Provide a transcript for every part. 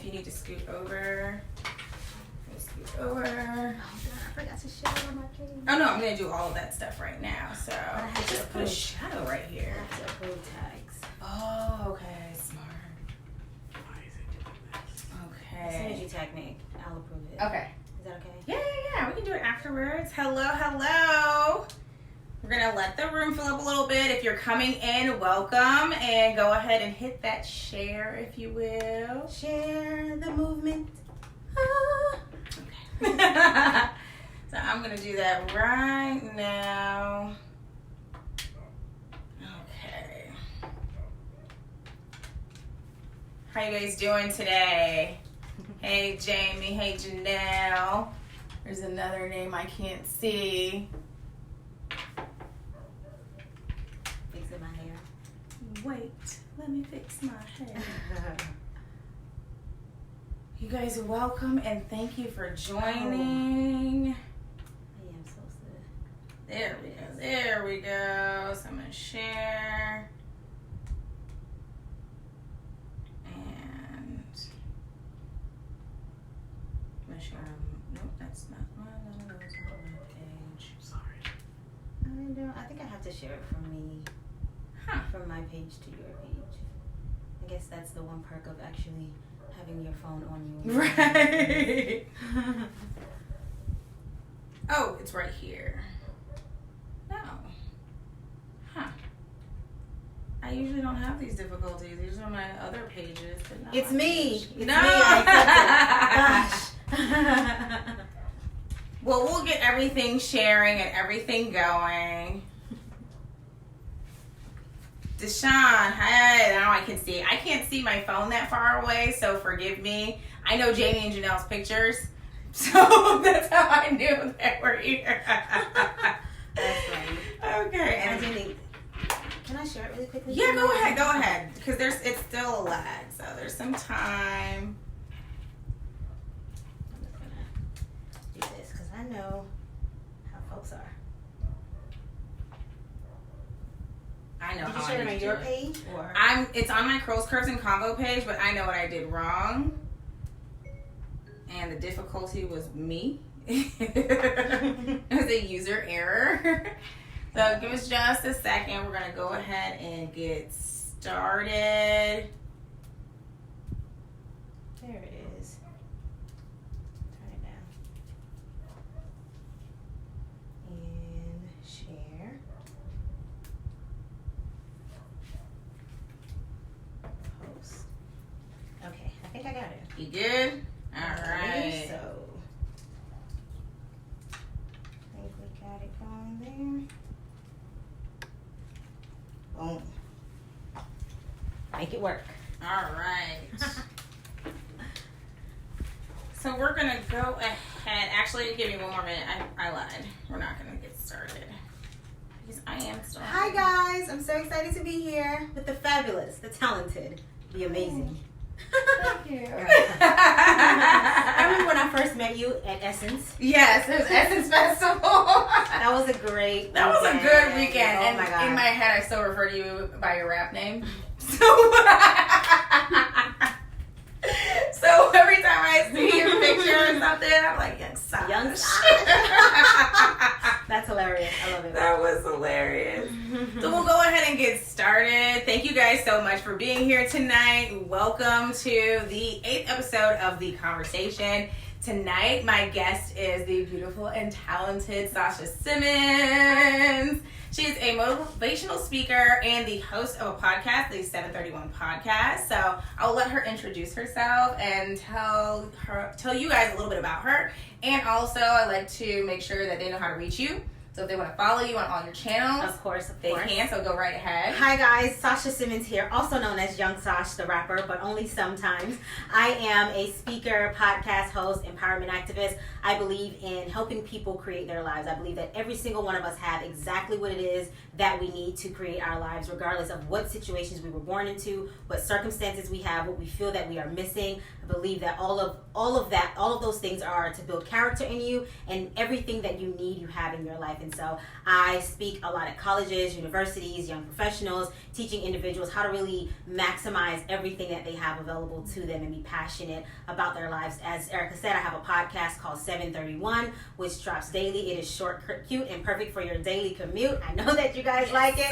you need to scoot over. Scoot over. Oh, God, I forgot to share on my page. Oh, no, I'm going to do all of that stuff right now. So, I have to just put a shadow right here. I have to approve tags. Oh, okay. Smart. Why is it doing this? As soon as Okay. you tag me, I'll approve it. Okay. Is that okay? Yeah. We can do it afterwards. Hello. We're going to let the room fill up a little bit. If you're coming in, welcome. And go ahead and hit that share, if you will. Share the movement. Okay. So I'm going to do that right now. Okay. How you guys doing today? Hey, Jamie. Hey, Janelle. There's another name I can't see. Fixing my hair. Wait, let me fix my hair. You guys are welcome and thank you for joining. I am supposed to. There we go. So I'm going to share. And I'm going to share. Nope, that's not one. That's not my page. Sorry. I think I have to share it from me. Huh. From my page to your page. I guess that's the one perk of actually having your phone on you. Right. Oh, it's right here. No. Huh. I usually don't have these difficulties. These are my other pages. But not It's my me. page. It's No. me. I accept it. Gosh. Well, we'll get everything sharing and everything going. Deshaun, hey, now I can see. I can't see my phone that far away, so forgive me. I know Jamie and Janelle's pictures, so that's how I knew they were here. That's funny. Okay. And And Jenny, can I share it really quickly? yeah, go ahead, because it's still a lag, so there's some time. I'm just gonna do this because I know how folks are. I know Did how you I share it need on to your do it. page or? It's on my Curls, Curves, and Combo page, but I know what I did wrong. And the difficulty was me. It was a user error. So give us just a second. We're going to go ahead and get started. There it is. Turn it down. And share. Post. Okay, I think I got it. You good? All right. So, I think we got it going there. Boom. Make it work. All right. So we're going to go ahead. Actually, give me one more minute. I lied. We're not going to get started. Because I am still. Hi guys, I'm so excited to be here with the fabulous, the talented, the amazing. Thank you. I remember when I first met you at Essence. Yes, it was Essence Festival. That was a great That was a good weekend. Oh And my God. in my head, I still refer to you by your rap name. So every time I see your picture or something, I'm like, Young Sasha. Young Sasha. That's hilarious. I love it. That was hilarious. So we'll go ahead and get started. Thank you guys so much for being here tonight. Welcome to the 8th episode of The Conversation. Tonight, my guest is the beautiful and talented Sasha Simmons. She is a motivational speaker and the host of a podcast, the 731 Podcast. So I'll let her introduce herself and tell you guys a little bit about her. And also, I like to make sure that they know how to reach you. So if they want to follow you on all your channels, Of course. they can. So go right ahead. Hi guys, Sasha Simmons here, also known as Young Sash the rapper, but only sometimes. I am a speaker, podcast host, empowerment activist. I believe in helping people create their lives. I believe that every single one of us have exactly what it is that we need to create our lives, regardless of what situations we were born into, what circumstances we have, what we feel that we are missing. I believe that all of those things are to build character in you, and everything that you need, you have in your life. And And so I speak a lot at colleges, universities, young professionals, teaching individuals how to really maximize everything that they have available to them and be passionate about their lives. As Ericka said, I have a podcast called 731, which drops daily. It is short, cute, and perfect for your daily commute. I know that you guys like it.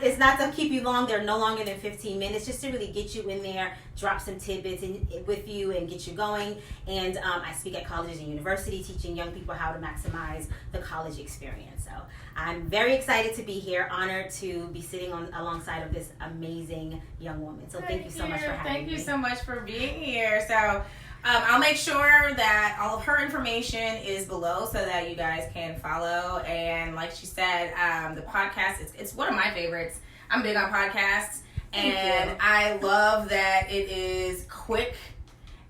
It's not to keep you long. They're no longer than 15 minutes, just to really get you in there, drop some tidbits with you and get you going. And I speak at colleges and universities, teaching young people how to maximize the college experience. So I'm very excited to be here, honored to be sitting alongside of this amazing young woman. So thank you so much for having me. Thank you so much for being here. So I'll make sure that all of her information is below so that you guys can follow. And like she said, the podcast, it's one of my favorites. I'm big on podcasts. And I love that it is quick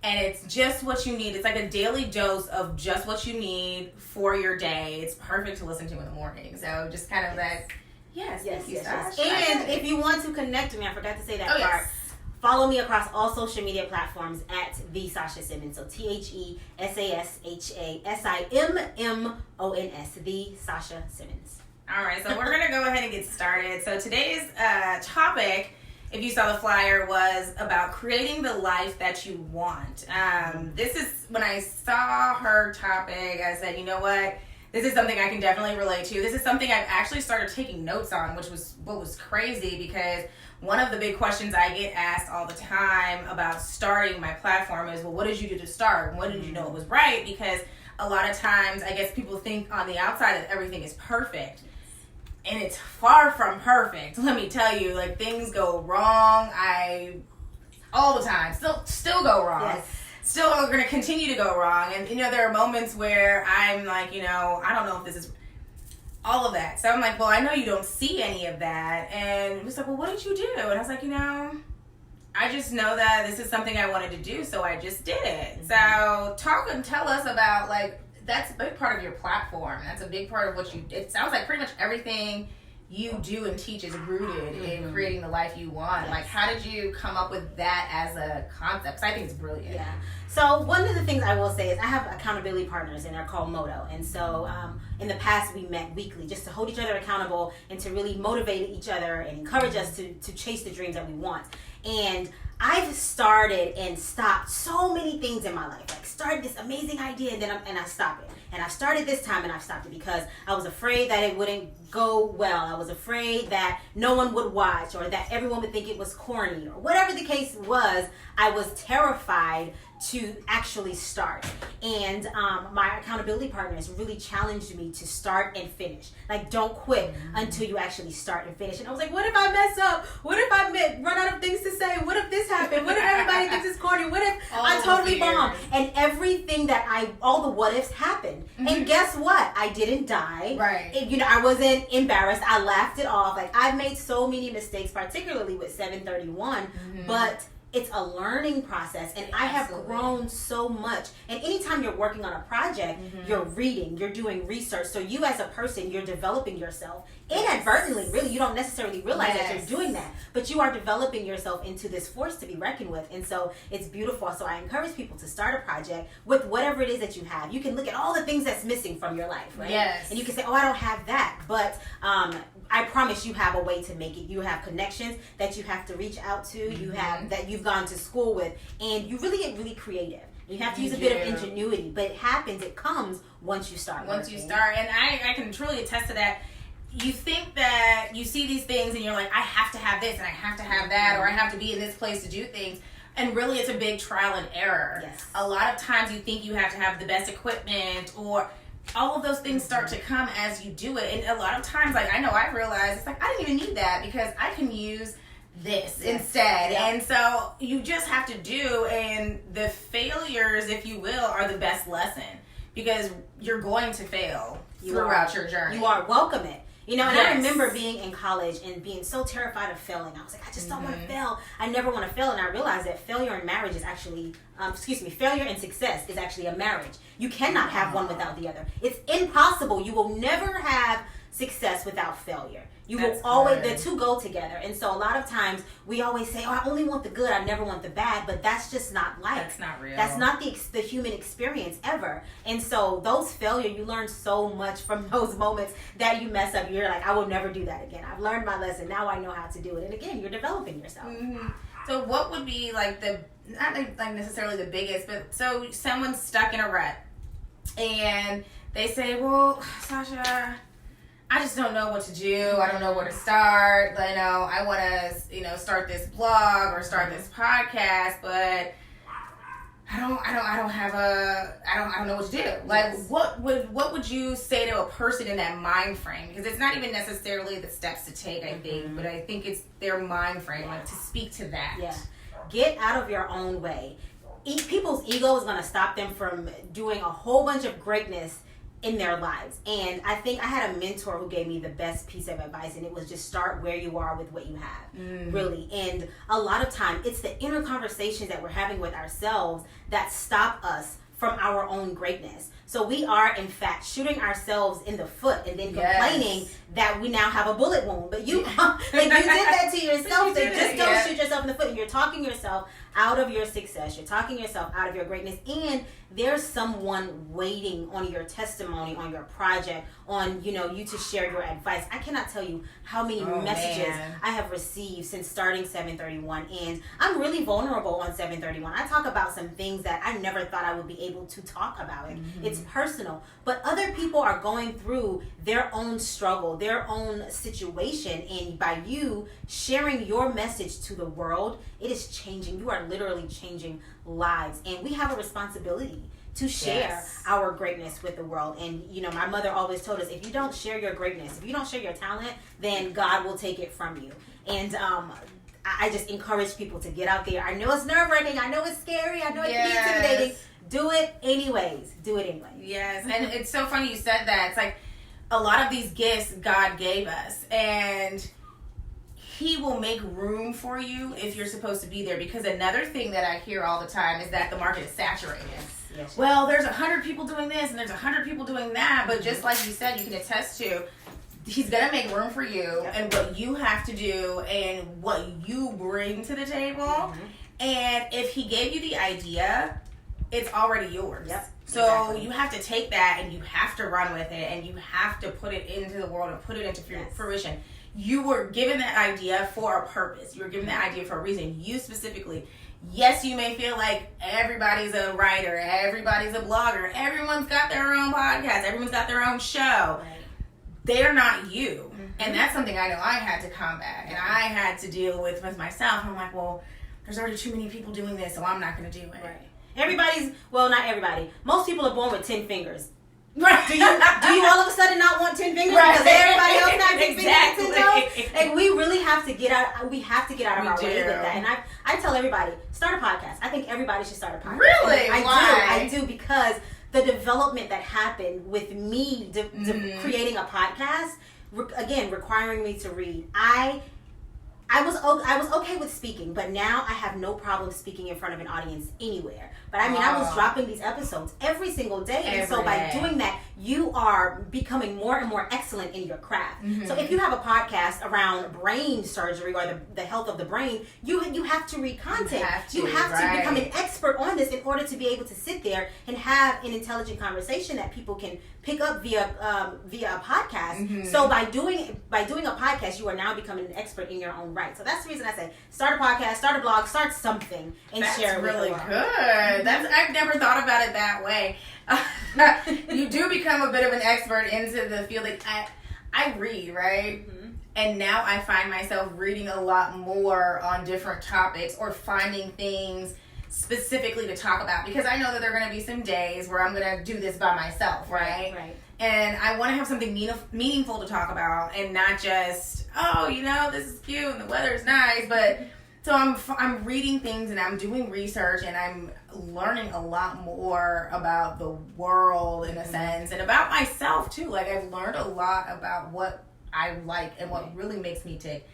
and it's just what you need. It's like a daily dose of just what you need for your day. It's perfect to listen to in the morning. So just kind of that, yes. And if you want to connect with me, I forgot to say that part. Follow me across all social media platforms at the Sasha Simmons. So TheSashasimmons, the Sasha Simmons. All right, so we're going to go ahead and get started. So today's topic, if you saw the flyer, was about creating the life that you want. This is, when I saw her topic, I said, you know what? This is something I can definitely relate to. This is something I've actually started taking notes on, which was what was crazy, because one of the big questions I get asked all the time about starting my platform is, well, what did you do to start? When did you know it was right? Because a lot of times, I guess people think on the outside that everything is perfect. And it's far from perfect. Let me tell you, like, things go wrong. All the time, still go wrong. Yes. Still are going to continue to go wrong. And, there are moments where I'm like, I don't know if this is all of that. So I'm like, well, I know you don't see any of that. And it was like, well, what did you do? And I was like, I just know that this is something I wanted to do, so I just did it. Mm-hmm. So talk and tell us about, like, that's a big part of your platform. That's a big part of what it sounds like pretty much everything you do and teach is rooted in creating the life you want. Yes. Like, how did you come up with that as a concept? Because I think it's brilliant. Yeah. So one of the things I will say is I have accountability partners, and they're called Moto. And so in the past, we met weekly just to hold each other accountable and to really motivate each other and encourage us to chase the dreams that we want. And I've started and stopped so many things in my life. Like, started this amazing idea and then I stopped it. And I started this time and I stopped it because I was afraid that it wouldn't go well. I was afraid that no one would watch, or that everyone would think it was corny, or whatever the case was. I was terrified to actually start. And my accountability partners really challenged me to start and finish. Like, don't quit until you actually start and finish. And I was like, what if I mess up? What if I run out of things to say? What if this happened? What if everybody thinks it's corny? What if I totally bomb? And everything all the what ifs happened. Mm-hmm. And guess what? I didn't die. Right. I wasn't embarrassed. I laughed it off. Like, I've made so many mistakes, particularly with 731, but it's a learning process, and I have grown so much. And anytime you're working on a project, you're reading, you're doing research. So you as a person, you're developing yourself inadvertently. Really, you don't necessarily realize that you're doing that, but you are developing yourself into this force to be reckoned with. And so it's beautiful. So I encourage people to start a project with whatever it is that you have. You can look at all the things that's missing from your life, right? Yes. And you can say, oh, I don't have that, but I promise you have a way to make it. You have connections that you have to reach out to. You have that you've gone to school with, and you really get really creative. You have to use a bit of ingenuity, but it comes once you start. You start, and I can truly attest to that. You think that you see these things and you're like, I have to have this and I have to have that, or I have to be in this place to do things. And really, it's a big trial and error. Yes. A lot of times you think you have to have the best equipment, or all of those things start to come as you do it. And a lot of times, like, I know I've realized, it's like, I didn't even need that because I can use this instead. Yeah. And so you just have to do, and the failures, if you will, are the best lesson, because you're going to fail throughout your journey. You are. Welcome it. And I remember being in college and being so terrified of failing. I was like, I just don't want to fail. I never want to fail. And I realized that failure in marriage is actually, failure and success is actually a marriage. You cannot have one without the other. It's impossible. You will never have success without failure. You That's will always, good. the two go together. And so a lot of times we always say, oh, I only want the good, I never want the bad, but that's just not life. That's not real. That's not the human experience ever. And so those failures, you learn so much from those moments that you mess up. You're like, I will never do that again. I've learned my lesson. Now I know how to do it. And again, you're developing yourself. Mm-hmm. So what would be like not like necessarily the biggest, but so someone's stuck in a rut and they say, well, Sasha, I just don't know what to do. I don't know where to start. I want to, start this blog or start this podcast, but I don't know what to do. Like, what would you say to a person in that mind frame? Because it's not even necessarily the steps to take, I think, but I think it's their mind frame, like to speak to that. Yeah. Get out of your own way. People's ego is going to stop them from doing a whole bunch of greatness in their lives. And I think I had a mentor who gave me the best piece of advice, and it was just start where you are with what you have, really. And a lot of time, it's the inner conversations that we're having with ourselves that stop us from our own greatness. So we are, in fact, shooting ourselves in the foot and then complaining that we now have a bullet wound. But you, like, you did that to yourself. So just don't shoot yourself in the foot. And you're talking yourself out of your success. You're talking yourself out of your greatness. And there's someone waiting on your testimony, on your project, on, you to share your advice. I cannot tell you how many messages I have received since starting 731. And I'm really vulnerable on 731. I talk about some things that I never thought I would be able to talk about. It's personal. But other people are going through their own struggle, their own situation. And by you sharing your message to the world, it is changing. You are literally changing lives. And we have a responsibility to share our greatness with the world. And, my mother always told us, if you don't share your greatness, if you don't share your talent, then God will take it from you. And I just encourage people to get out there. I know it's nerve-wracking. I know it's scary. I know it can be intimidating. Do it anyways. Do it anyway. Yes. And it's so funny you said that. It's like a lot of these gifts God gave us. And He will make room for you if you're supposed to be there. Because another thing that I hear all the time is that the market is saturated. Yes. Well, there's 100 people doing this and there's 100 people doing that. But just like you said, you can attest to, He's going to make room for you and what you have to do and what you bring to the table. And if He gave you the idea, it's already yours. So you have to take that and you have to run with it and you have to put it into the world and put it into fruition. You were given that idea for a purpose. You were given that idea for a reason. You specifically. Yes, you may feel like everybody's a writer, everybody's a blogger, everyone's got their own podcast, everyone's got their own show. They're not you. And that's something I know I had to combat and I had to deal with myself. I'm like, well, there's already too many people doing this, so I'm not going to do it. Not everybody. Most people are born with 10 fingers. Right. Do you all of a sudden not want 10 fingers because everybody else got 10 fingers and 10 toes? Like, we really have to get out. We have to get out of our way with that. And I tell everybody, start a podcast. I think everybody should start a podcast. Really? I do because the development that happened with me creating a podcast, again, requiring me to read. I was okay with speaking, but now I have no problem speaking in front of an audience anywhere. But I was dropping these episodes every single day. And so by doing that, you are becoming more and more excellent in your craft. So if you have a podcast around brain surgery or the health of the brain, you have to read content. You have to become an expert on this in order to be able to sit there and have an intelligent conversation that people can pick up via a podcast. So by doing a podcast, you are now becoming an expert in your own right. So that's the reason I say start a podcast, start a blog, start something, and share it with the world. That's really good. I've never thought about it that way. You do become a bit of an expert into the field. Like I read, right? And now I find myself reading a lot more on different topics or finding things specifically to talk about because I know that there are going to be some days where I'm going to do this by myself, right? And I want to have something meaningful to talk about and not just, this is cute and the weather is nice, but so I'm reading things and I'm doing research and I'm learning a lot more about the world in a sense and about myself too. Like I've learned a lot about what I like and what really makes me tick.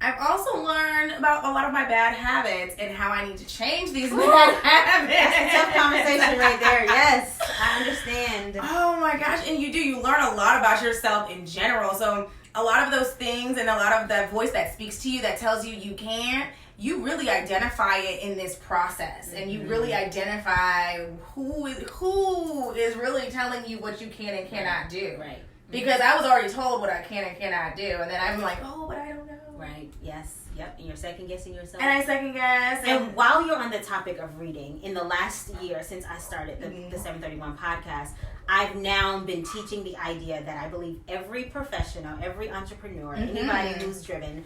I've also learned about a lot of my bad habits and how I need to change these bad habits. That's a tough conversation right there. Yes, I understand. Oh my gosh, and you learn a lot about yourself in general. So a lot of those things and a lot of the voice that speaks to you that tells you you can't, you really identify it in this process, and you really identify who is really telling you what you can and cannot do. Right. Because I was already told what I can and cannot do, and then I'm like, oh, but I don't know. Right. Yes. Yep. And you're second guessing yourself. And I second guess. And while you're on the topic of reading, in the last year since I started the 731 podcast, I've now been teaching the idea that I believe every professional, every entrepreneur, anybody who's driven,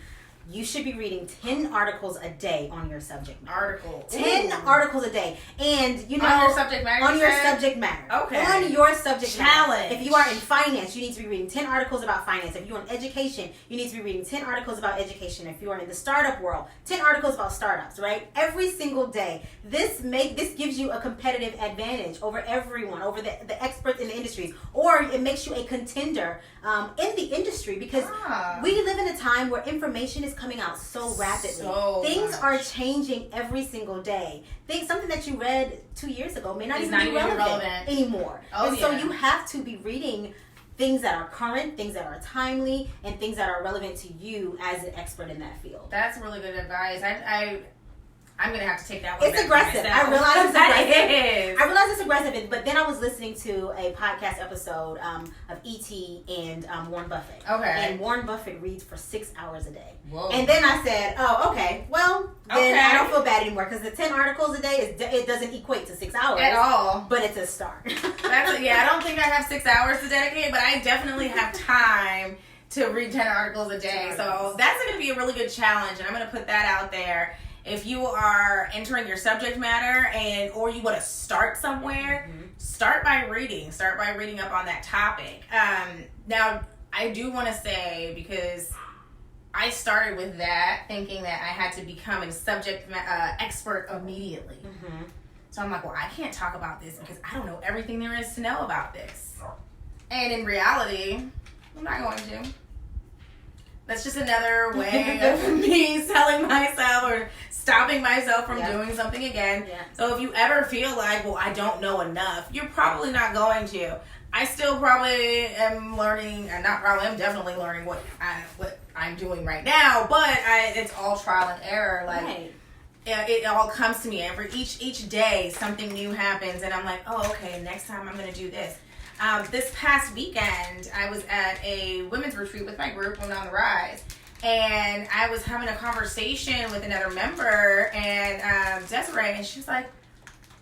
you should be reading 10 articles a day on your subject matter. 10 articles a day. And, you know... On your subject matter? On your subject matter. Okay. On your subject matter. If you are in finance, you need to be reading 10 articles about finance. If you're in education, you need to be reading 10 articles about education. If you are in the startup world, 10 articles about startups, right? Every single day. This gives you a competitive advantage over everyone, over the experts in the industries. Or it makes you a contender in the industry, because we live in a time where information is coming out so rapidly. Things are changing every single day. Something that you read 2 years ago may not even be relevant anymore. So you have to be reading things that are current, things that are timely, and things that are relevant to you as an expert in that field. That's really good advice. I'm going to have to take that one. It's aggressive. I realize it's aggressive. It is. I realize it's aggressive, but then I was listening to a podcast episode of E.T. and Warren Buffett. Okay. And Warren Buffett reads for 6 hours a day. Whoa. And then I said, oh, okay. Well, then I don't feel bad anymore, because the 10 articles a day, it doesn't equate to 6 hours. At all. But it's a start. I don't think I have 6 hours to dedicate, but I definitely have time to read 10 articles a day. So that's going to be a really good challenge, and I'm going to put that out there. If you are entering your subject matter or you want to start somewhere, start by reading. Start by reading up on that topic. Now, I do want to say, because I started with that thinking that I had to become a subject expert immediately. So I'm like, well, I can't talk about this because I don't know everything there is to know about this. And in reality, I'm not going to. That's just another way of me selling myself or stopping myself from doing something again. So if you ever feel like, well, I don't know enough, you're probably not going to. I still probably am learning, and not probably, I'm definitely learning what I'm doing right now, but it's all trial and error. It all comes to me each day. Something new happens, and I'm like, oh, okay, next time I'm going to do this. This past weekend, I was at a women's retreat with my group, Women on the Rise, and I was having a conversation with another member, and Desiree, and she was like,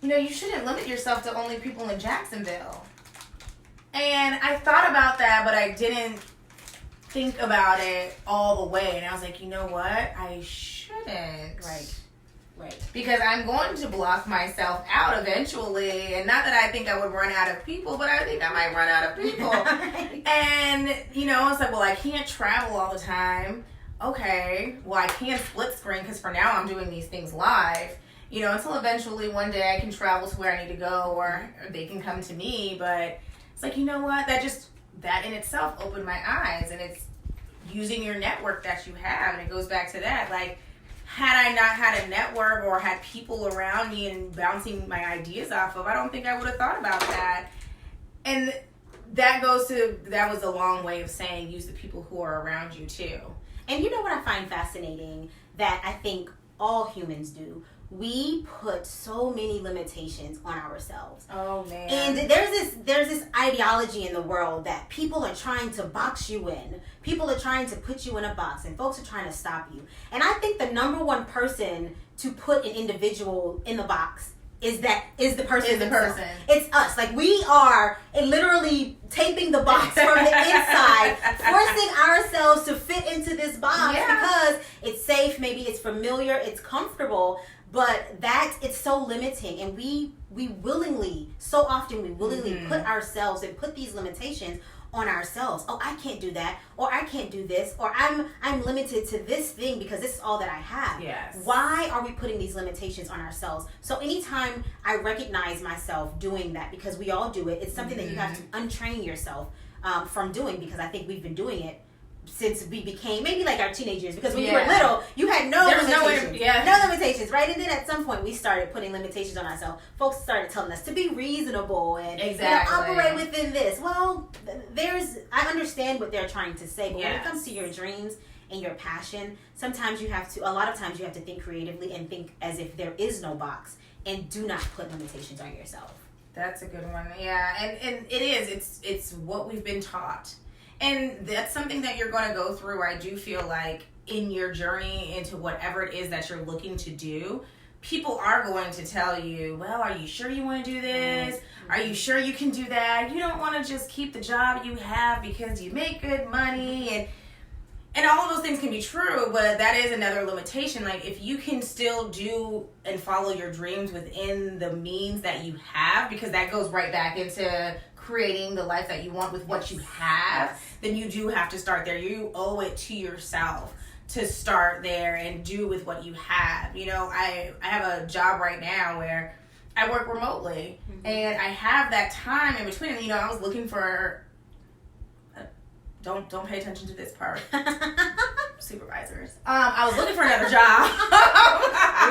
you shouldn't limit yourself to only people in Jacksonville. And I thought about that, but I didn't think about it all the way, and I was like, you know what? I shouldn't. Right. Because I'm going to block myself out eventually. And not that I think I would run out of people, but I think I might run out of people. And, it's like, well, I can't travel all the time. Okay. Well, I can split screen because for now I'm doing these things live. Until eventually one day I can travel to where I need to go or they can come to me. But it's like, you know what? That in itself opened my eyes. And it's using your network that you have. And it goes back to that. Like, had I not had a network or had people around me and bouncing my ideas off of, I don't think I would have thought about that. And that was a long way of saying use the people who are around you too. And you know what I find fascinating that I think all humans do? We put so many limitations on ourselves. Oh man. And there's this ideology in the world that people are trying to box you in. People are trying to put you in a box, and folks are trying to stop you. And I think the number one person to put an individual in the box is the person. It's us. Like, we are literally taping the box from the inside, forcing ourselves to fit into this box because it's safe, maybe it's familiar, it's comfortable. But it's so limiting, and we willingly put ourselves and put these limitations on ourselves. Oh, I can't do that, or I can't do this, or I'm limited to this thing because this is all that I have. Yes. Why are we putting these limitations on ourselves? So anytime I recognize myself doing that, because we all do it, it's something that you have to untrain yourself from doing, because I think we've been doing it since we became maybe like our teenage years, because when you Yeah. were little, you had no There was no limitations. way- yeah. No limitations, right? And then at some point we started putting limitations on ourselves. Folks started telling us to be reasonable and Exactly. operate within this. Well, I understand what they're trying to say, but when it Yes. comes to your dreams and your passion, a lot of times you have to think creatively and think as if there is no box, and do not put limitations on yourself. That's a good one. Yeah, and it is. It's what we've been taught. And that's something that you're going to go through. I do feel like in your journey into whatever it is that you're looking to do, people are going to tell you, well, are you sure you want to do this? Are you sure you can do that? You don't want to just keep the job you have because you make good money. And all of those things can be true, but that is another limitation. Like, if you can still do and follow your dreams within the means that you have, because that goes right back into creating the life that you want with what you have, then you do have to start there. You owe it to yourself to start there and do with what you have. You know, I have a job right now where I work remotely, and I have that time in between. And, you know, I was looking for... Don't pay attention to this part. Supervisors. I was looking for another job.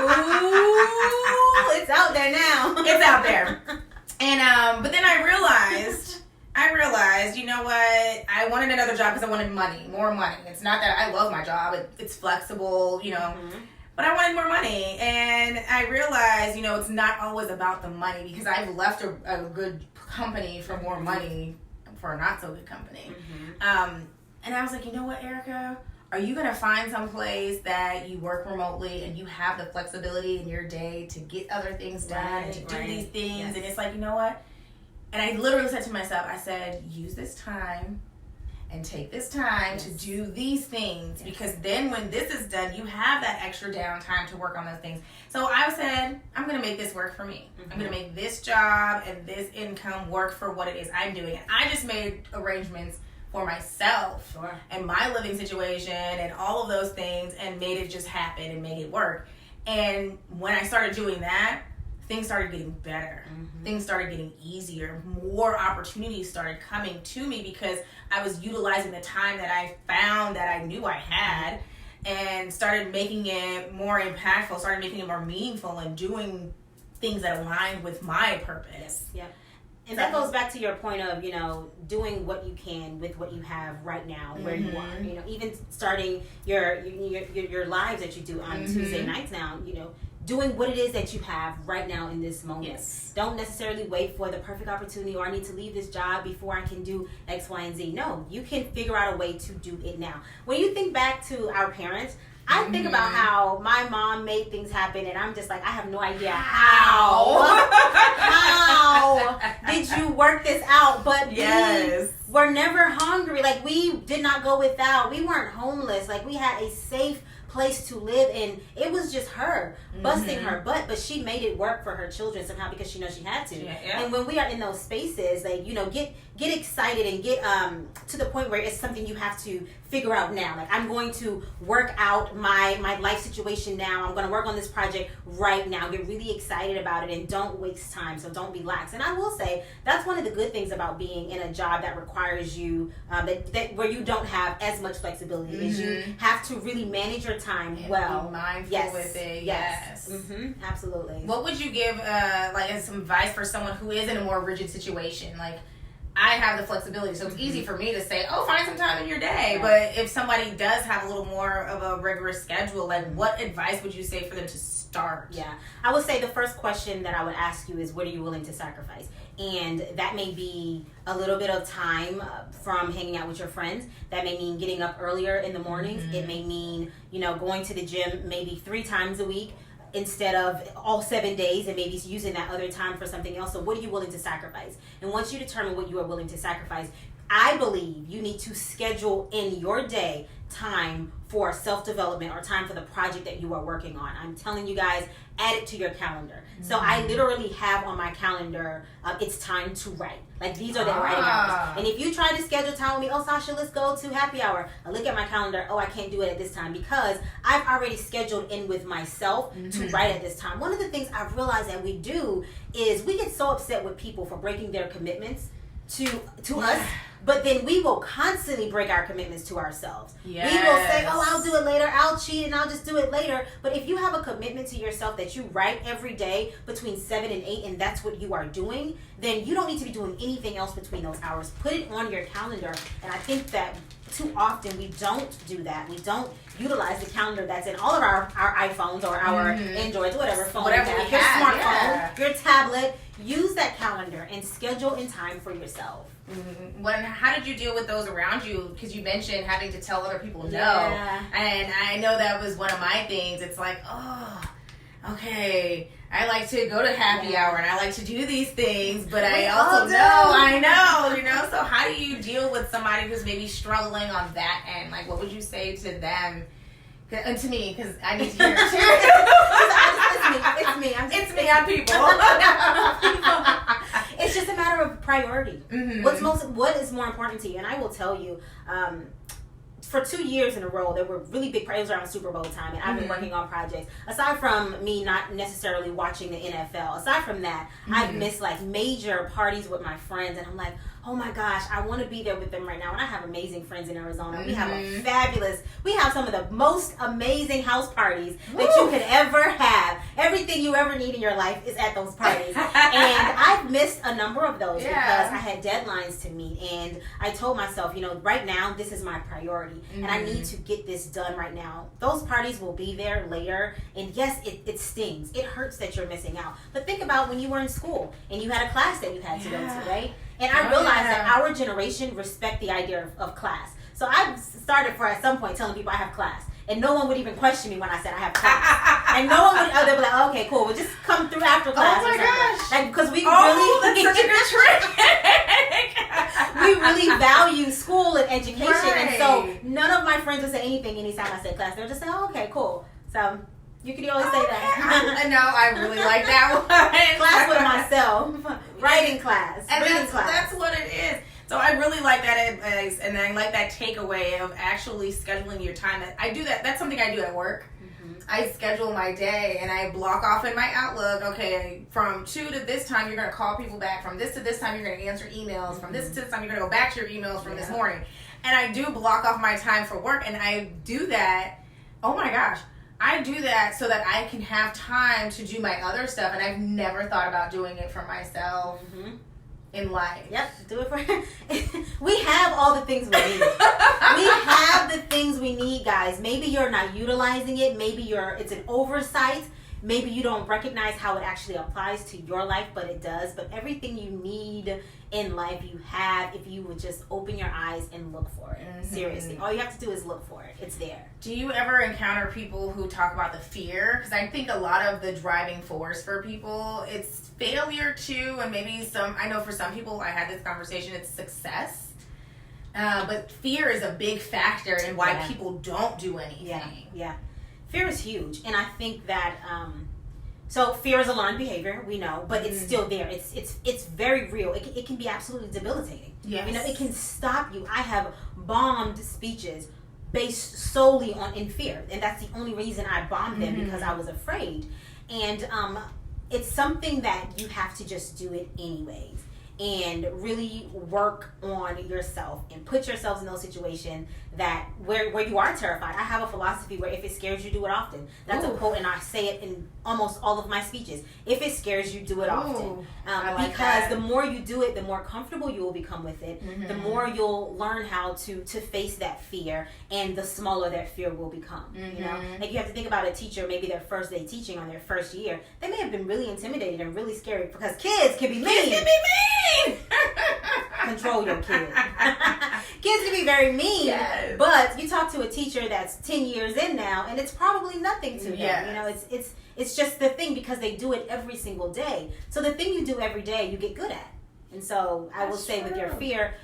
Ooh, it's out there now. It's out there. And but then I realized, you know what? I wanted another job because I wanted money, more money. It's not that I love my job. It's flexible, you know. But I wanted more money. And I realized, you know, it's not always about the money, because I've left a good company for more money for a not so good company. And I was like, you know what, Ericka? Are you going to find some place that you work remotely and you have the flexibility in your day to get other things done and to do these things? Yes. And it's like, you know what? And I literally said to myself, I said, use this time and take this time to do these things, because then when this is done, you have that extra downtime to work on those things. So I said, I'm going to make this work for me. I'm going to make this job and this income work for what it is I'm doing. And I just made arrangements for myself and my living situation and all of those things, and made it just happen and made it work. And when I started doing that, things started getting better. Things started getting easier. More opportunities started coming to me because I was utilizing the time that I found that I knew I had, and started making it more impactful, started making it more meaningful, and doing things that aligned with my purpose. Yeah. And that goes back to your point of, you know, doing what you can with what you have right now, where you are. You know, even starting your lives that you do on Tuesday nights now, you know, doing what it is that you have right now in this moment. Yes. Don't necessarily wait for the perfect opportunity, or I need to leave this job before I can do X, Y, and Z. No, you can figure out a way to do it now. When you think back to our parents, I think about how my mom made things happen, and I'm just like, I have no idea how did you work this out? But we were never hungry. Like, we did not go without. We weren't homeless. Like, we had a safe place to live, and it was just her busting her butt, but she made it work for her children somehow, because she knows she had to. And when we are in those spaces, like, you know, get excited and get to the point where it's something you have to figure out now. Like, I'm going to work out my life situation now. I'm going to work on this project right now. Get really excited about it, and don't waste time. So don't be lax. And I will say that's one of the good things about being in a job that requires you that where you don't have as much flexibility, is you have to really manage your time well. Be mindful with it. Yes. Absolutely. What would you give like as some advice for someone who is in a more rigid situation? Like, I have the flexibility, so it's easy for me to say, oh, find some time in your day. But if somebody does have a little more of a rigorous schedule, like, what advice would you say for them to start? Yeah, I would say the first question that I would ask you is, what are you willing to sacrifice? And that may be a little bit of time from hanging out with your friends. That may mean getting up earlier in the mornings. It may mean, you know, going to the gym maybe 3 times a week instead of all 7 days, and maybe using that other time for something else. So what are you willing to sacrifice? And once you determine what you are willing to sacrifice, I believe you need to schedule in your day time for self-development, or time for the project that you are working on. I'm telling you guys, add it to your calendar. So I literally have on my calendar, it's time to write. Like, these are the writing hours. And if you try to schedule time with me, oh, Sasha, let's go to happy hour. I look at my calendar, oh, I can't do it at this time, because I've already scheduled in with myself to write at this time. One of the things I've realized that we do is we get so upset with people for breaking their commitments, to us. But then we will constantly break our commitments to ourselves. Yes. We will say, oh, I'll do it later. I'll cheat and I'll just do it later. But if you have a commitment to yourself that you write every day between 7 and 8 and that's what you are doing, then you don't need to be doing anything else between those hours. Put it on your calendar. And I think that too often we don't do that. We don't utilize the calendar that's in all of our iPhones or our Androids, whatever phone Whatever you we have, your have, smartphone, your tablet. Use that calendar and schedule in time for yourself. How did you deal with those around you? Because you mentioned having to tell other people no. Yeah. And I know that was one of my things. It's like, oh, okay, I like to go to happy hour and I like to do these things, but I also know, so how do you deal with somebody who's maybe struggling on that end? Like, what would you say to them? And to me, because I need to hear it too. It's me. I'm people. It's just a matter of priority. What is more important to you? And I will tell you, for 2 years in a row, there were really big projects around Super Bowl time, and I've been working on projects. Aside from me not necessarily watching the NFL, aside from that, I've missed like major parties with my friends, and I'm like, oh my gosh, I want to be there with them right now. And I have amazing friends in Arizona. We have some of the most amazing house parties that you could ever have. Everything you ever need in your life is at those parties. And I've missed a number of those because I had deadlines to meet. And I told myself, right now, this is my priority. And I need to get this done right now. Those parties will be there later. And yes, it stings. It hurts that you're missing out. But think about when you were in school and you had a class that you had to go to, right? And I realized that our generation respect the idea of class. So I started at some point telling people I have class. And no one would even question me when I said I have class. And no one would, they'd be like, okay, cool, we'll just come through after class. Oh my gosh. Because we that's such a good trick. We really value school and education. Right. And so none of my friends would say anything anytime I said class. They would just say, oh, okay, cool. So you could always say that. No, I really like that one. Class with myself. Writing class. And reading class. That's what it is. So I really like that advice, and I like that takeaway of actually scheduling your time. I do that. That's something I do at work. I schedule my day, and I block off in my Outlook, okay, from 2 to this time, you're going to call people back. From this to this time, you're going to answer emails. From this to this time, you're going to go back to your emails from this morning. And I do block off my time for work, and I do that. Oh, my gosh. I do that so that I can have time to do my other stuff, and I've never thought about doing it for myself in life. Yep, do it for We have all the things we need. We have the things we need, guys. Maybe you're not utilizing it. Maybe it's an oversight. Maybe you don't recognize how it actually applies to your life, but it does. But everything you need in life, you have if you would just open your eyes and look for it. Seriously. All you have to do is look for it. It's there. Do you ever encounter people who talk about the fear? Because I think a lot of the driving force for people, it's failure too, and maybe I know for some people, I had this conversation, it's success. But fear is a big factor in why people don't do anything. Yeah. Fear is huge, and I think that so fear is a learned behavior, we know, but it's still there. It's very real. It can be absolutely debilitating. Yes. It can stop you. I have bombed speeches based solely in fear, and that's the only reason I bombed them, because I was afraid. And it's something that you have to just do it anyways, and really work on yourself and put yourselves in those situations that where you are terrified. I have a philosophy where if it scares you, do it often. That's a quote, and I say it in almost all of my speeches. If it scares you, do it often. Because the more you do it, the more comfortable you will become with it. The more you'll learn how to face that fear, and the smaller that fear will become. You know, like you have to think about a teacher, maybe their first day teaching on their first year. They may have been really intimidated and really scary because kids can be mean. Control your kids. Kids can be very mean, but you talk to a teacher that's 10 years in now, and it's probably nothing to them. You know, it's just the thing, because they do it every single day. So the thing you do every day, you get good at. And so I will say with your fear,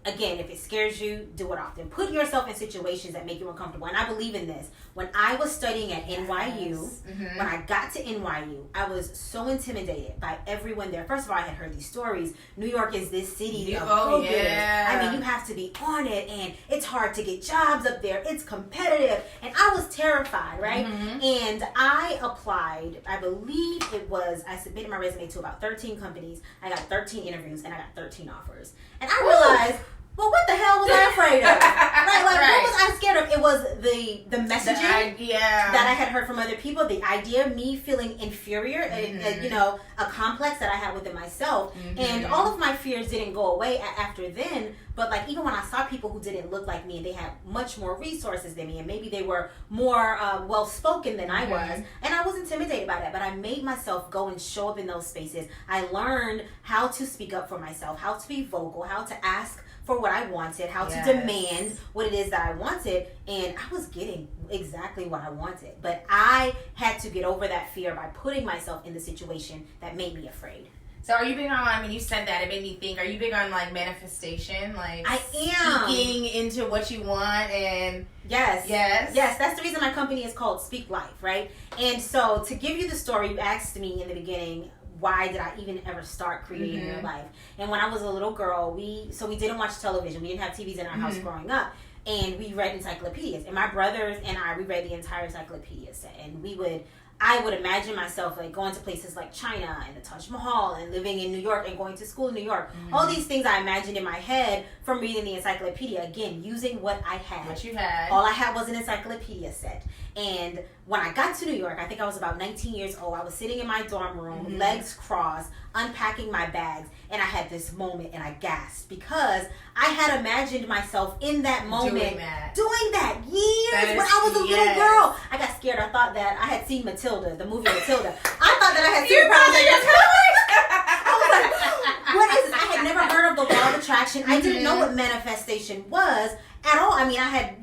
again, if it scares you, do it often. Put yourself in situations that make you uncomfortable. And I believe in this. When I was studying at NYU, when I got to NYU, I was so intimidated by everyone there. First of all, I had heard these stories. New York is this city of go-getters. I mean, you have to be on it, and it's hard to get jobs up there. It's competitive. And I was terrified, right? And I applied, I believe it was, I submitted my resume to about 13 companies. I got 13 interviews, and I got 13 offers. And I realized, well, what the hell was I afraid of? Right? Like, what was I scared of? It was the messaging that I had heard from other people, the idea of me feeling inferior, you know, a complex that I had within myself. And all of my fears didn't go away after then. But, like, even when I saw people who didn't look like me and they had much more resources than me, and maybe they were more well-spoken than I was, and I was intimidated by that, but I made myself go and show up in those spaces. I learned how to speak up for myself, how to be vocal, how to ask for what I wanted, how to demand what it is that I wanted, and I was getting exactly what I wanted. But I had to get over that fear by putting myself in the situation that made me afraid. So are you big on, when you said that, it made me think, are you big on, like, manifestation? Like, I am. Speaking into what you want and... Yes. That's the reason my company is called Speak Life, right? And so to give you the story, you asked me in the beginning, why did I even ever start creating your life? And when I was a little girl, we didn't watch television. We didn't have TVs in our house growing up. And we read encyclopedias. And my brothers and we read the entire encyclopedia set. And I would imagine myself like going to places like China and the Taj Mahal and living in New York and going to school in New York. All these things I imagined in my head from reading the encyclopedia. Again, using what I had. What you had. All I had was an encyclopedia set. And when I got to New York, I think I was about 19 years old. I was sitting in my dorm room, legs crossed, unpacking my bags. And I had this moment and I gasped because I had imagined myself in that moment doing that years when I was a little girl. I got scared. I thought that I had seen Matilda, the movie Matilda. I thought that I had seen I was like, what is this? I had never heard of the law of attraction. I didn't know what manifestation was at all. I mean, I had,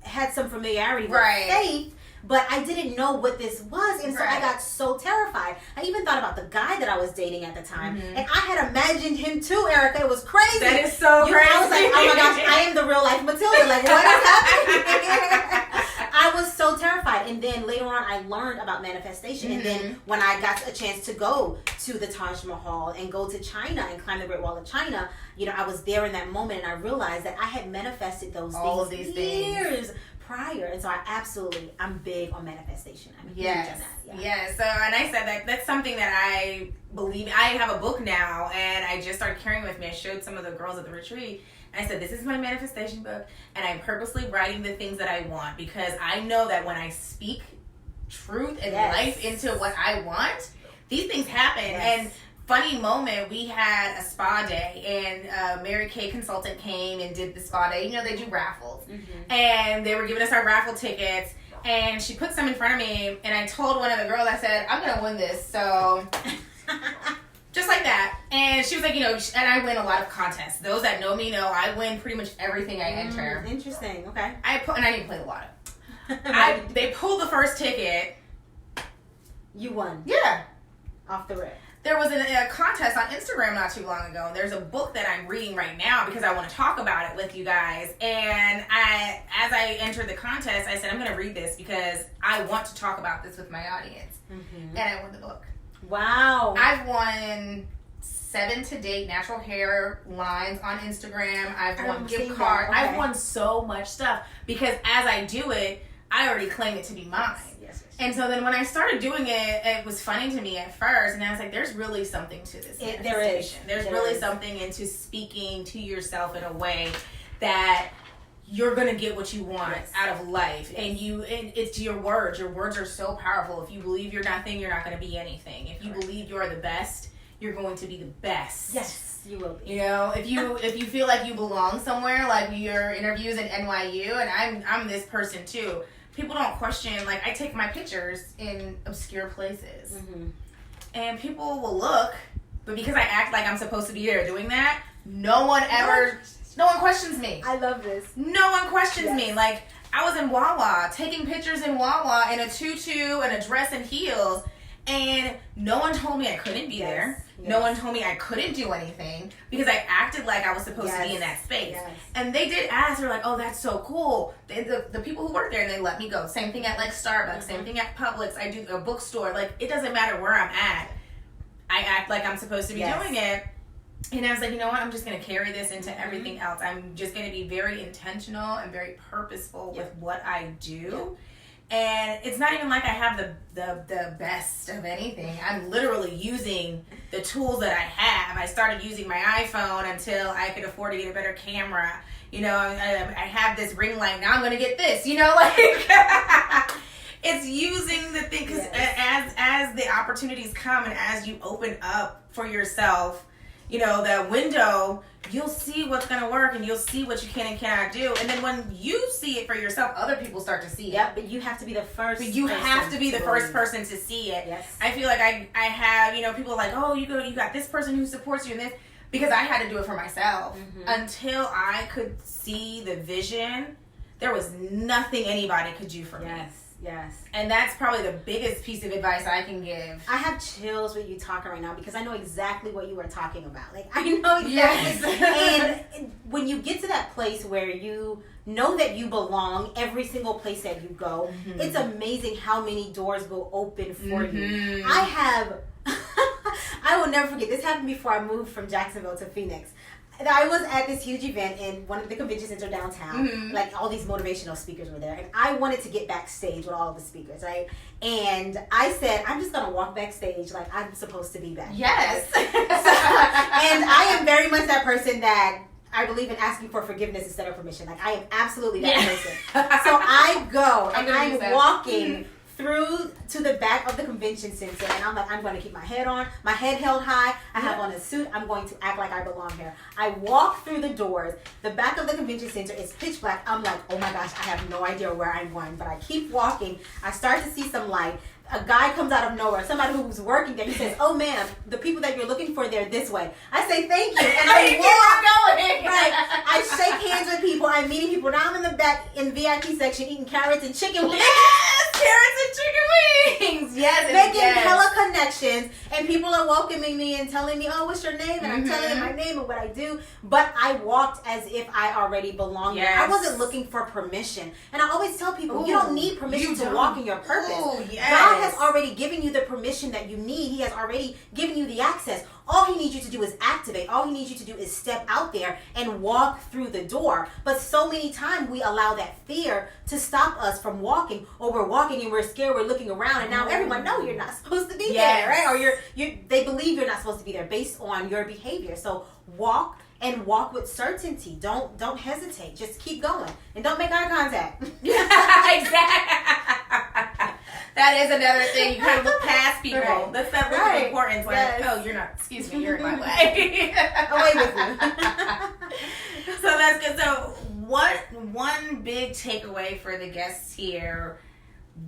had some familiarity with faith, but I didn't know what this was, and so I got so terrified. I even thought about the guy that I was dating at the time, and I had imagined him too, Ericka. It was crazy. That is so crazy. I was like, oh my gosh, I am the real life Matilda. Like, what is happening? I was so terrified, and then later on, I learned about manifestation, and then when I got a chance to go to the Taj Mahal and go to China and climb the Great Wall of China, I was there in that moment, and I realized that I had manifested these years prior. And so I'm big on manifestation. I'm huge on that. Yeah. So, and I said that's something that I believe. I have a book now, and I just started carrying with me. I showed some of the girls at the retreat. And I said, this is my manifestation book, and I'm purposely writing the things that I want because I know that when I speak truth and life into what I want, these things happen. And funny moment, we had a spa day, and Mary Kay consultant came and did the spa day. They do raffles. And they were giving us our raffle tickets, and she put some in front of me, and I told one of the girls, I said, I'm going to win this, so... Just like that. And she was like, and I win a lot of contests. Those that know me know I win pretty much everything I enter. Interesting. Okay. And I didn't play the lotto. They pulled the first ticket. You won. Yeah. Off the rip. There was a contest on Instagram not too long ago. There's a book that I'm reading right now because I want to talk about it with you guys. And as I entered the contest, I said, I'm going to read this because I want to talk about this with my audience. And I won the book. Wow. I've won 7 to date natural hair lines on Instagram. I've won gift cards. Okay. I've won so much stuff because as I do it, I already claim it to be mine. Yes. And so then when I started doing it, it was funny to me at first. And I was like, there's really something to this manifestation. There's really something into speaking to yourself in a way that you're going to get what you want out of life. And it's your words. Your words are so powerful. If you believe you're nothing, you're not going to be anything. If you believe you're the best, you're going to be the best. Yes, you will be. If you feel like you belong somewhere, like your interviews at NYU, and I'm this person too. People don't question, like I take my pictures in obscure places. And people will look, but because I act like I'm supposed to be there doing that, no one questions me. I love this. No one questions me. Like, I was in Wawa, taking pictures in Wawa in a tutu and a dress and heels, And no one told me I couldn't be there. Yes. No one told me I couldn't do anything because I acted like I was supposed to be in that space. Yes. And they did ask, they're like, oh, that's so cool. The people who work there, they let me go. Same thing at like Starbucks, same thing at Publix. I do a bookstore. Like, it doesn't matter where I'm at. I act like I'm supposed to be doing it. And I was like, you know what? I'm just going to carry this into everything else. I'm just going to be very intentional and very purposeful with what I do. And it's not even like I have the best of anything. I'm literally using the tools that I have. I started using my iPhone until I could afford to get a better camera. You know, I have this ring light. Now I'm going to get this. You know, like it's using the thing because as the opportunities come and as you open up for yourself, you know, that window, you'll see what's going to work and you'll see what you can and cannot do. And then when you see it for yourself, other people start to see it. Yep, but you have to be the first. But you have to be the first person to see it. Yes. I feel like I have, you know, people are like, oh, you got this person who supports you in this. Because I had to do it for myself. Until I could see the vision, there was nothing anybody could do for me. Yes. And that's probably the biggest piece of advice I can give. I have chills with you talking right now because I know exactly what you were talking about. Like, I know exactly. And when you get to that place where you know that you belong every single place that you go, it's amazing how many doors will open for you. I will never forget. This happened before I moved from Jacksonville to Phoenix. And I was at this huge event in one of the convention center downtown. Like, all these motivational speakers were there. And I wanted to get backstage with all of the speakers, right? And I said, I'm just going to walk backstage like I'm supposed to be back. Yes. And I am very much that person that I believe in asking for forgiveness instead of permission. Like, I am absolutely that person. So I go, and I'm walking through to the back of the convention center, and I'm like, I'm going to keep my head on, my head held high. I have on a suit. I'm going to act like I belong here. I walk through the doors. The back of the convention center is pitch black. I'm like, oh my gosh, I have no idea where I'm going, but I keep walking. I start to see some light. A guy comes out of nowhere, somebody who's working there. He says, oh ma'am, the people that you're looking for, they're this way. I say thank you, and I walk going. Right. I shake hands with people. I'm meeting people. Now I'm in the back in VIP section eating carrots and chicken wings. Yes, carrots and chicken wings. Yes, making hella connections, and people are welcoming me and telling me, oh, what's your name? And I'm telling them my name and what I do. But I walked as if I already belonged there. I wasn't looking for permission. And I always tell people, you don't need permission to walk in your purpose. God has already given you the permission that you need. He has already given you the access. All he needs you to do is activate. All he needs you to do is step out there and walk through the door. But so many times we allow that fear to stop us from walking, or we're walking and we're scared, we're looking around, and now everyone knows you're not supposed to be there, right? Or they believe you're not supposed to be there based on your behavior. So walk, and walk with certainty. Don't hesitate. Just keep going. And don't make eye contact. Exactly. That is another thing. You kind of look past people. Right. That's that really important. Like, oh, you're not, excuse me, you're in my way. Away with you. So that's good. So one big takeaway for the guests here,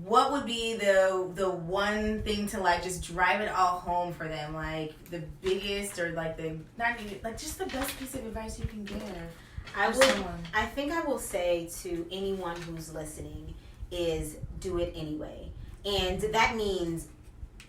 what would be the one thing to like just drive it all home for them? Like the biggest, or like just the best piece of advice you can give? I think I will say to anyone who's listening is do it anyway. And that means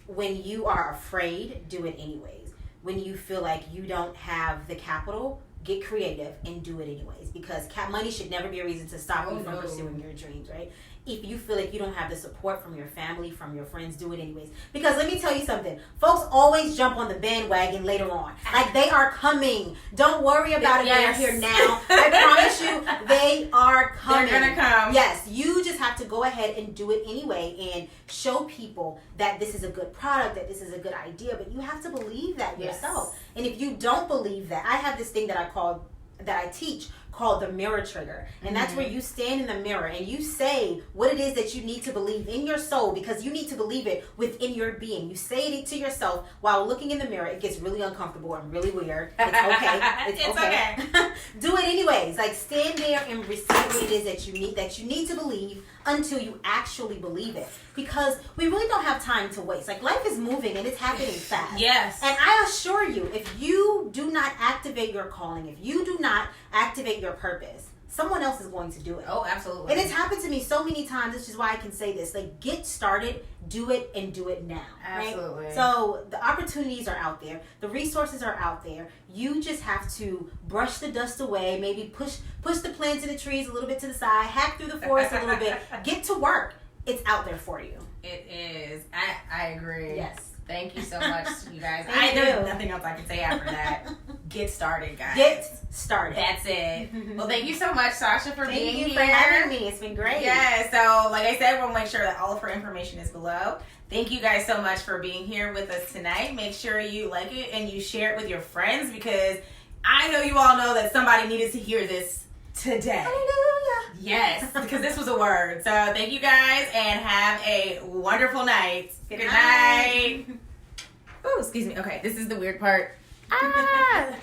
when you are afraid, do it anyways. When you feel like you don't have the capital, get creative and do it anyways. Because money should never be a reason to stop you from pursuing your dreams, right? If you feel like you don't have the support from your family, from your friends, do it anyways. Because let me tell you something. Folks always jump on the bandwagon later on. Like, they are coming. Don't worry about it. They're here now. I promise you, they are coming. They're going to come. Yes. You just have to go ahead and do it anyway and show people that this is a good product, that this is a good idea. But you have to believe that yourself. And if you don't believe that, I have this thing that I teach called the mirror trigger. And that's where you stand in the mirror and you say what it is that you need to believe in your soul, because you need to believe it within your being. You say it to yourself while looking in the mirror. It gets really uncomfortable and really weird. It's okay. It's okay. Do it anyways. Like, stand there and receive what it is that you need to believe until you actually believe it. Because we really don't have time to waste. Like, life is moving and it's happening fast. Yes. And I assure you, if you do not activate your calling, if you do not activate your purpose, someone else is going to do it. Oh, absolutely. And it's happened to me so many times, which is why I can say this. Like, get started, do it, and do it now. Absolutely. Right? So the opportunities are out there. The resources are out there. You just have to brush the dust away, maybe push the plants and the trees a little bit to the side, hack through the forest a little bit, get to work. It's out there for you. It is. I agree. Yes. Thank you so much, you guys. Thank you. There's nothing else I can say after that. Get started, guys. Get started. That's it. Well, thank you so much, Sasha, for being here. Thank you for having me. It's been great. Yeah, so like I said, we'll make sure that all of her information is below. Thank you guys so much for being here with us tonight. Make sure you like it and you share it with your friends, because I know you all know that somebody needed to hear this today. Hallelujah. Yes, because this was a word. So thank you guys and have a wonderful night. Good night. night. Oh, excuse me. Okay, this is the weird part. Ah!